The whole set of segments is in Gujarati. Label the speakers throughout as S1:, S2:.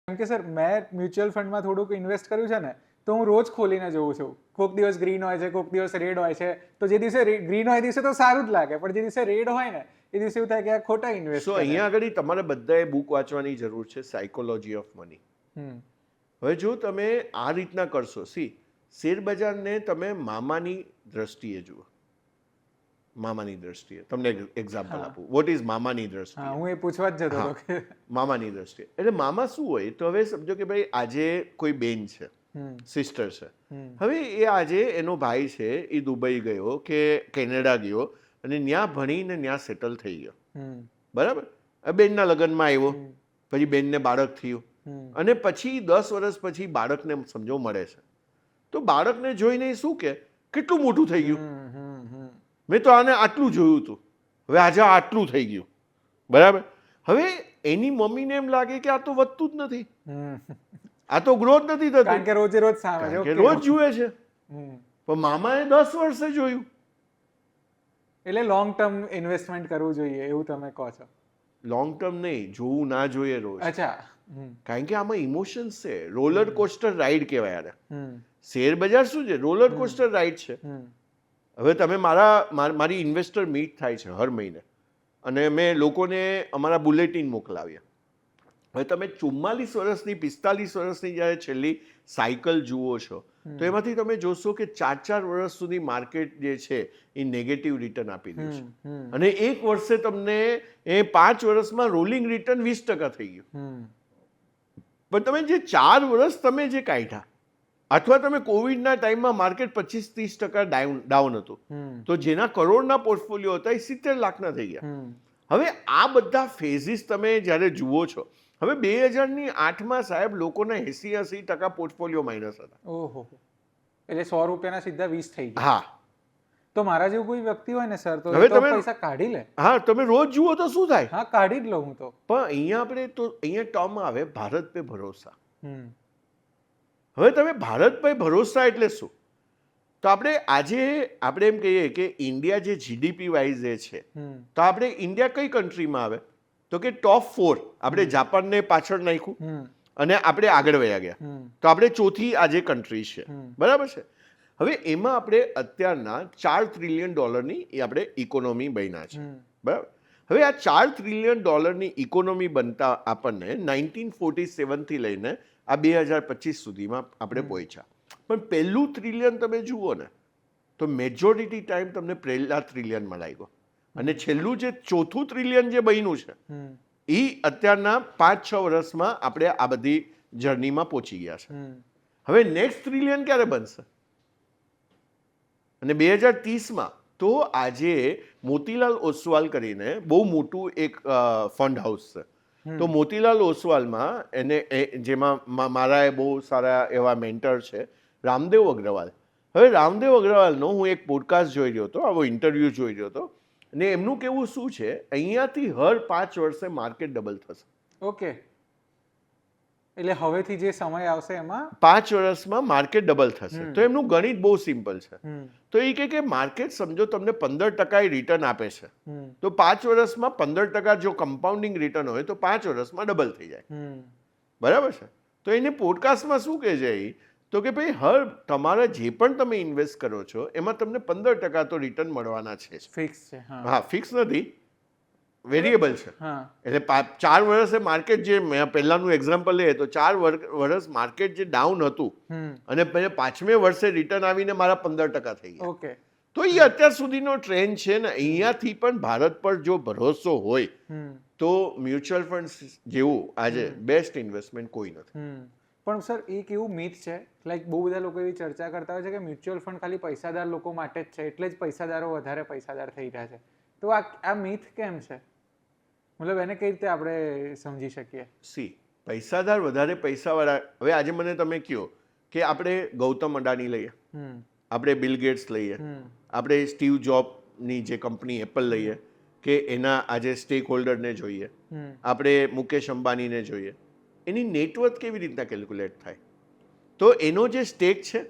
S1: કેમ કે સર મેં મ્યુચ્યુઅલ ફંડમાં થોડુંક ઇન્વેસ્ટ કર્યું છે ને, તો હું રોજ ખોલીને જોઉં છું. કોઈક દિવસ ગ્રીન હોય છે, કોઈક દિવસ રેડ હોય છે. તો જે દિવસે ગ્રીન હોય દિવસે તો સારું જ લાગે, પણ જે દિવસે રેડ હોય ને એ દિવસે એવું થાય કે આ ખોટા ઇન્વેસ્ટ
S2: સો
S1: કર્યા.
S2: અહીંયા આગળ તમારે બધાએ બુક વાંચવાની જરૂર છે, સાયકોલોજી ઓફ મની. હવે જો તમે આ રીતના કરશો, શેર બજારને તમે મામાની દ્રષ્ટિએ જુઓ. મામાની દ્રષ્ટિએ તમને એક્ઝામ્પલ આપું. વોટ ઇઝ મામાની
S1: હા,
S2: દ્રષ્ટિએ?
S1: હું એ પૂછવા જ જતો
S2: હા,
S1: હતો કે
S2: મામાની દ્રષ્ટિએ એટલે મામા શું હોય? તો હવે સમજો કે ભાઈ આજે કોઈ બેન છે, સિસ્ટર છે. હવે એ આજે એનો ભાઈ છે એ દુબઈ ગયો કે કેનેડા ગયો અને ત્યાં ભણીને ત્યાં સેટલ થઈ ગયો, બરાબર. બેનના લગ્નમાં આવ્યો, પછી બેનને બાળક થયું અને પછી 10 વર્ષ પછી બાળકને સમજો મળે છે, તો બાળકને જોઈને શું કે કેટલું મોટું થઈ ગયું, મેં તો આને આટલું જોયું હતું, હવે આજે આટલું થઈ ગયું, બરાબર. હવે એની મમ્મીને એમ લાગે કે આ તો વધતું જ નથી, આ તો ગ્રોથ નથી થતું,
S1: કારણ કે રોજે રોજ સામે
S2: કારણ
S1: છે.
S2: કે રોજ જુએ છે. પણ મામાએ 10 વર્ષે જોયું.
S1: એટલે લોંગ ટર્મ ઇન્વેસ્ટમેન્ટ કરવું જોઈએ એવું તમે કહો છો?
S2: લોંગ ટર્મ નહીં, જોવું ના જોઈએ રોજ.
S1: અચ્છા.
S2: કારણ કે આમાં ઇમોશન્સ છે, રોલર કોસ્ટર રાઈડ કહેવાય યાર. શેર બજાર શું છે? રોલર કોસ્ટર રાઈડ છે. હવે તમે મારી ઇન્વેસ્ટર મીટ થાય છે હર મહિને અને મેં લોકોને અમારા બુલેટિન મોકલાવ્યા. હવે તમે 44 વર્ષની 45 વર્ષની જ્યારે છેલ્લી સાયકલ જુઓ છો તો એમાંથી તમે જોશો કે 4 વર્ષ સુધી માર્કેટ જે છે એ નેગેટિવ રિટર્ન આપી રહ્યું છે અને એક વર્ષે તમને એ 5 વર્ષમાં રોલિંગ રિટર્ન 20% થઈ ગયું. પણ તમે જે 4 વર્ષ તમે જે કાઢ્યા અથવા તમે કોવિડના ટાઈમમાં માર્કેટ 25-30% ડાઉન હતું, તો જેના કરોડના પોર્ટફોલિયો હતા એ 70 લાખના થઈ ગયા. હવે આ બધા ફેઝિસ તમે જ્યારે જુઓ છો, હવે 2008માં સાહેબ લોકોના 80% પોર્ટફોલિયો માઇનસ હતા.
S1: ઓહો, એટલે 100 રૂપિયાના સીધા 20 થઈ ગયા.
S2: હા,
S1: તો મારા જેવું કોઈ વ્યક્તિ હોય ને સર, તો
S2: હવે
S1: એ તો
S2: તમે
S1: પૈસા કાઢી લે.
S2: હા, તમે રોજ જુઓ તો શું થાય?
S1: હા, કાઢી જ લઉં હું તો.
S2: પણ અહીંયા ટર્મ આવે ભારત પે ભરોસા. હવે તમે ભારત પે ભરોસા એટલે શું? તો આપણે એમ કહીએ કે ઇન્ડિયા જે જીડીપી વાઇઝ છે, તો આપણે ઇન્ડિયા કઈ કન્ટ્રીમાં આવે? તો કે ટોપ 4. આપણે જાપાનને પાછળ નાખ્યું અને આપણે આગળ વયા ગયા, તો આપણે ચોથી આજે કન્ટ્રી છે, બરાબર છે. હવે એમાં આપણે અત્યારના $4 ટ્રિલિયન આપણે ઇકોનોમી બન્યા છે, બરાબર. હવે આ $4 ટ્રિલિયન ઇકોનોમી બનતા આપણને 1947 થી લઈને આ 2025 સુધીમાં આપણે પહોંચ્યા. પણ પહેલું ટ્રિલિયન તમે જુઓ ને તો મેજોરિટી ટાઈમ તમને પહેલા ટ્રિલિયનમાં લાગ્યો અને છેલ્લું જે ચોથું ટ્રિલિયન જે બન્યું છે એ અત્યારના 5-6 વર્ષમાં આપણે આ બધી જર્નીમાં પહોંચી ગયા છે. હવે નેક્સ્ટ ટ્રિલિયન ક્યારે બનશે? અને 2030માં તો આજે મોતીલાલ ઓસવાલ કરીને બહુ મોટું એક ફંડ હાઉસ છે, તો મોતીલાલ ઓસવાલમાં જેમાં મારા બહુ સારા એવા મેન્ટર છે રામદેવ અગ્રવાલ. હવે રામદેવ અગ્રવાલનો હું એક પોડકાસ્ટ જોઈ રહ્યો હતો, આવો ઇન્ટરવ્યૂ જોઈ રહ્યો હતો અને એમનું કહેવું શું છે, અહીંયાથી હર 5 વર્ષે માર્કેટ ડબલ થશે.
S1: ઓકે, એટલે હવેથી જે સમય આવશે એમાં
S2: 5 વર્ષમાં માર્કેટ ડબલ થશે. તો એમનું ગણિત બહુ સિમ્પલ છે. તો એ કે માર્કેટ સમજો તમને 15% રિટર્ન આપે છે, તો 5 વર્ષમાં 15% જો કમ્પાઉન્ડિંગ રિટર્ન હોય તો 5 વર્ષમાં ડબલ થઈ જાય, બરાબર છે. તો એને પોડકાસ્ટમાં શું કહે છે તો કે ભાઈ તમારા જે પણ તમે ઇન્વેસ્ટ કરો છો એમાં તમને 15% તો રિટર્ન મળવાના છે.
S1: ફિક્સ છે.
S2: હા, ફિક્સ નથી, વેરિયેબલ છે. એટલે 4 વર્ષે માર્કેટ જે મેં પહેલાનું એક્ઝામ્પલ લઈએ તો 4 વર્ષ માર્કેટ જે ડાઉન હતું અને 5મે વર્ષે રિટર્ન આવીને મારા 15% થઈ ગયા.
S1: ઓકે,
S2: તો એ અત્યાર સુધીનો ટ્રેન્ડ છે ને. અહીંયાથી પણ ભારત પર જો ભરોસો હોય તો મ્યુચ્યુઅલ ફંડ જેવું આજે બેસ્ટ ઇન્વેસ્ટમેન્ટ કોઈ નથી.
S1: પણ સર એક એવું મીથ છે, લાઈક બહુ બધા લોકો એવી ચર્ચા કરતા હોય છે કે મ્યુચ્યુઅલ ફંડ ખાલી પૈસાદાર લોકો માટે જ છે, એટલે જ પૈસાદારો વધારે પૈસાદાર થઈ રહ્યા છે. તો આ મીથ કેમ છે? મતલબ એને કઈ રીતે આપણે સમજી શકીએ?
S2: પૈસાદાર વધારે પૈસાવાળા. હવે આજે મને તમે કહો કે આપણે ગૌતમ અડાની લઈએ, આપણે બિલ ગેટ્સ લઈએ, આપણે સ્ટીવ જોબની જે કંપની એપલ લઈએ કે એના આજે સ્ટેક હોલ્ડરને જોઈએ, આપણે મુકેશ અંબાણીને જોઈએ, એની નેટવર્થ કેવી રીતના કેલ્ક્યુલેટ થાય? તો એનો જે સ્ટેક છે,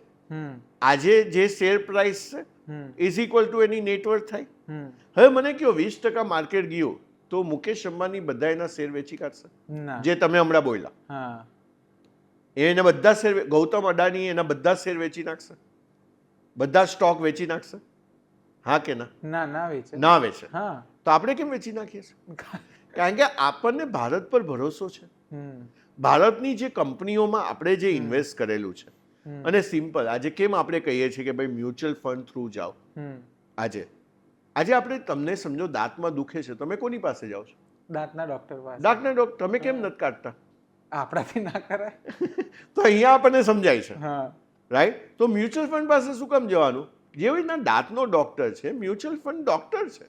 S2: આજે જે શેર પ્રાઇસ છે is equal to any net worth થાય. હવે મને કહો 20% માર્કેટ ગયું તો મુકેશ અંબાણી બધા એના શેર વેચી કાઢશે જે તમે હમણાં બોલ્યા? એને બધા શેર ગૌતમ અડાની એના બધા શેર વેચી નાખશે, બધા સ્ટોક વેચી નાખશે, હા કે ના?
S1: ના વેચે.
S2: ના વેચે.
S1: હા.
S2: તો આપણે કેમ વેચી નાખીએ છીએ? કારણ કે આપણને ભારત પર ભરોસો છે. ભારતની જે કંપનીઓમાં આપણે જે ઇન્વેસ્ટ કરેલું છે, અને સિમ્પલ આજે કેમ આપણે કહીએ છીએ કે ભાઈ મ્યુચ્યુઅલ ફંડ થ્રુ જાઓ. આજે આપણે તમને સમજો દાંતમાં દુખે છે, તમે કોની પાસે જાઓ છો?
S1: દાંતના ડોક્ટર પાસે.
S2: દાંતના ડોક્ટર. તમે કેમ નથી કાઢતા?
S1: આપણાથી ના કરાય.
S2: તો અહીંયા આપણને સમજાય છે,
S1: હા.
S2: રાઈટ? તો મ્યુચ્યુઅલ ફંડ પાસે શું કામ જવાનું? જેવી રીતના દાંતનો ડોક્ટર છે, મ્યુચ્યુઅલ ફંડ ડોક્ટર છે.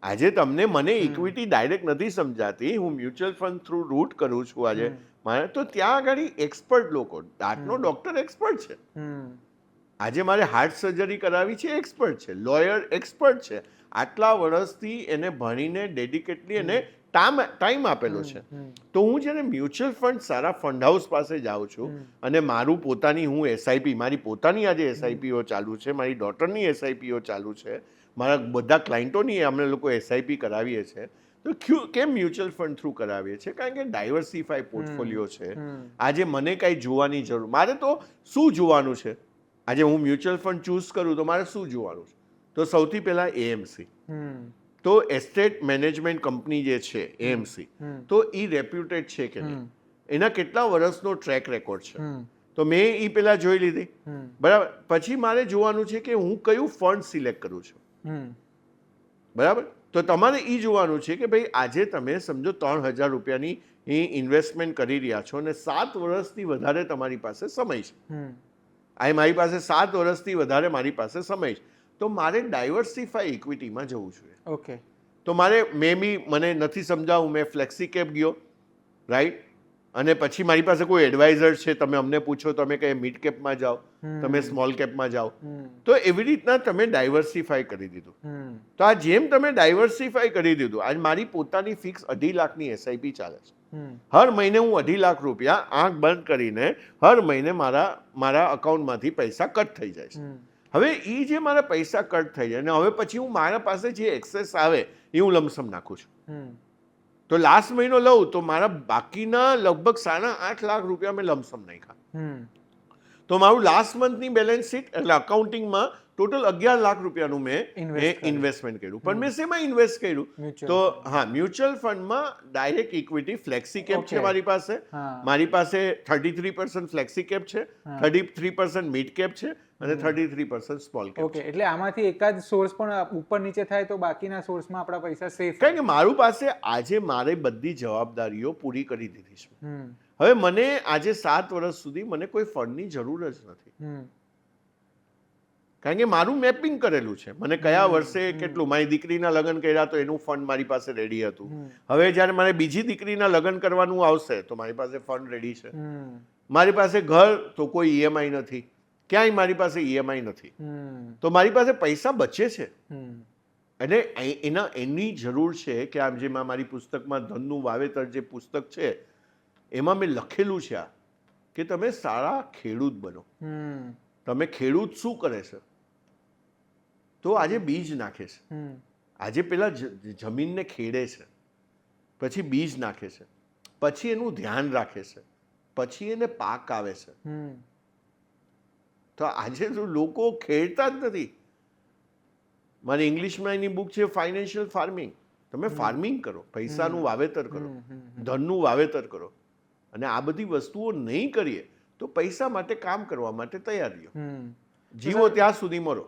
S2: આજે તમને મને ઇક્વિટી ડાયરેક્ટ નથી સમજાતી, હું મ્યુચ્યુઅલ ફંડ થ્રુ રૂટ કરું છું આજે મારે, તો ત્યાં આગળ એક્સપર્ટ લોકો, દાંતનો ડોક્ટર એક્સપર્ટ છે. આજે મારે હાર્ટ સર્જરી કરાવી છે, એક્સપર્ટ છે. લોયર એક્સપર્ટ છે. આટલા વર્ષથી એને ભણીને ડેડિકેટલી એને ટાઈમ આપેલો છે. તો હું જ્યારે મ્યુચ્યુઅલ ફંડ સારા ફંડ હાઉસ પાસે જાઉં છું અને મારું પોતાની હું એસઆઈપી, મારી પોતાની આજે એસઆઈપીઓ ચાલુ છે, મારી ડોટરની એસઆઈપીઓ ચાલુ છે, મારા બધા ક્લાયન્ટોની અમે લોકો એસઆઈપી કરાવીએ છીએ. તો કેમ મ્યુચ્યુઅલ ફંડ થ્રુ કરાવીએ છીએ? કારણ કે ડાયવર્સિફાઈ પોર્ટફોલિયો છે. આજે મને કાંઈ જોવાની જરૂર, મારે તો શું જોવાનું છે? આજે હું મ્યુચ્યુઅલ ફંડ ચૂઝ કરું તો મારે શું જોવાનું છે? તો સૌથી પહેલા એએમસી, તો એસ્ટેટ મેનેજમેન્ટ કંપની જે છે એએમસી, તો એ રેપ્યુટેડ છે કે નહીં, એના કેટલા વર્ષનો ટ્રેક રેકોર્ડ છે, તો મેં એ પહેલા જોઈ લીધી. બરાબર. પછી મારે જોવાનું છે કે હું કયું ફંડ સિલેક્ટ કરું છું. બરાબર. તો તમારે એ જોવાનું છે કે ભાઈ આજે તમે સમજો 3,000 રૂપિયાની એ ઇન્વેસ્ટમેન્ટ કરી રહ્યા છો અને 7 વર્ષથી વધારે તમારી પાસે સમય છે. આ મારી પાસે 7 વર્ષથી વધારે મારી પાસે સમય છે, તો મારે ડાયવર્સિફાઈ ઇક્વિટીમાં જવું જોઈએ.
S1: ઓકે.
S2: તો મારે મને નથી સમજાવું, મેં ફ્લેક્સી કેપ ગયો, રાઈટ? અને પછી મારી પાસે કોઈ એડવાઇઝર છે, તમે અમને પૂછો, તમે કહે મિડ કેપમાં જાઓ, તમે સ્મોલ કેપમાં જાઓ. તો એવી રીતના તમે ડાયવર્સિફાઈ કરી દીધું. તો આ જેમ તમે ડાયવર્સિફાઈ કરી દીધું, આજ મારી પોતાની ફિક્સ 2.5 લાખની એસઆઈપી ચાલે છે. હર મહિને હું 2.5 લાખ રૂપિયા આંખ બંધ કરીને હર મહિને મારા અકાઉન્ટમાંથી પૈસા કટ થઈ જાય છે. હવે એ જે મારા પૈસા કટ થઈ જાય ને હવે પછી હું મારા પાસે જે એક્સેસ આવે એ હું લમસમ નાખું છું. તો લાસ્ટ મહિનો લઉં તો મારા બાકીના લગભગ 8.5 લાખ રૂપિયા મેં લમસમ નાખ્યા. તો મારું લાસ્ટ મંથની બેલેન્સ શીટ એટલે અકાઉન્ટિંગમાં ટોટલ 11 લાખ રૂપિયાનું મેં ઇન્વેસ્ટમેન્ટ કર્યું. પણ મેં શેમાં ઇન્વેસ્ટ કર્યું? તો હા, મ્યુચ્યુઅલ ફંડમાં ડાયરેક્ટ ઇક્વિટી ફ્લેક્સી કેપ છે મારી પાસે. મારી પાસે 33% ફ્લેક્સી કેપ છે, 33% મિડ કેપ છે અને 33% સ્મોલ કેપ.
S1: ઓકે. એટલે આમાંથી એકાદ સોર્સ પણ ઉપર નીચે થાય તો બાકીના સોર્સમાં આપણા પૈસા સેફ.
S2: કારણ કે મારું પાસે આજે મારે બધી જવાબદારીઓ પૂરી કરી દીધી છે. હવે મને આજે 7 વર્ષ સુધી મને કોઈ ફંડની જરૂર જ નથી. કારણ કે મારું મેપિંગ કરેલું છે. મને કયા વર્ષે કેટલું, મારી દીકરીના લગ્ન કર્યા તો એનું ફંડ મારી પાસે રેડી હતું. હવે જ્યારે મારે બીજી દીકરીના લગ્ન કરવાનું આવશે તો મારી પાસે ફંડ રેડી છે. મારી પાસે ઘર તો કોઈ ઈએમઆઈ નથી, ક્યાંય મારી પાસે ઈએમઆઈ નથી. તો મારી પાસે પૈસા બચે છે. અને એની જરૂર છે કે આમ જેમાં મારી પુસ્તકમાં ધનનું વાવેતર જે પુસ્તક છે એમાં મેં લખેલું છે કે તમે સારા ખેડૂત બનો. તમે ખેડૂત શું કરે છે? તો આજે બીજ નાખે છે, આજે પેલા જમીનને ખેડે છે, પછી બીજ નાખે છે, પછી એનું ધ્યાન રાખે છે, પછી એને પાક આવે છે. તો આજે તો લોકો ખેડતા જ નથી. મારી ઇંગ્લિશમાં એની બુક છે ફાઇનાન્શિયલ ફાર્મિંગ. તમે ફાર્મિંગ કરો, પૈસાનું વાવેતર કરો, ધનનું વાવેતર કરો. અને આ બધી વસ્તુઓ નહીં કરીએ તો પૈસા માટે કામ કરવા માટે તૈયાર રહ્યો. જીવો ત્યાં સુધી મરો.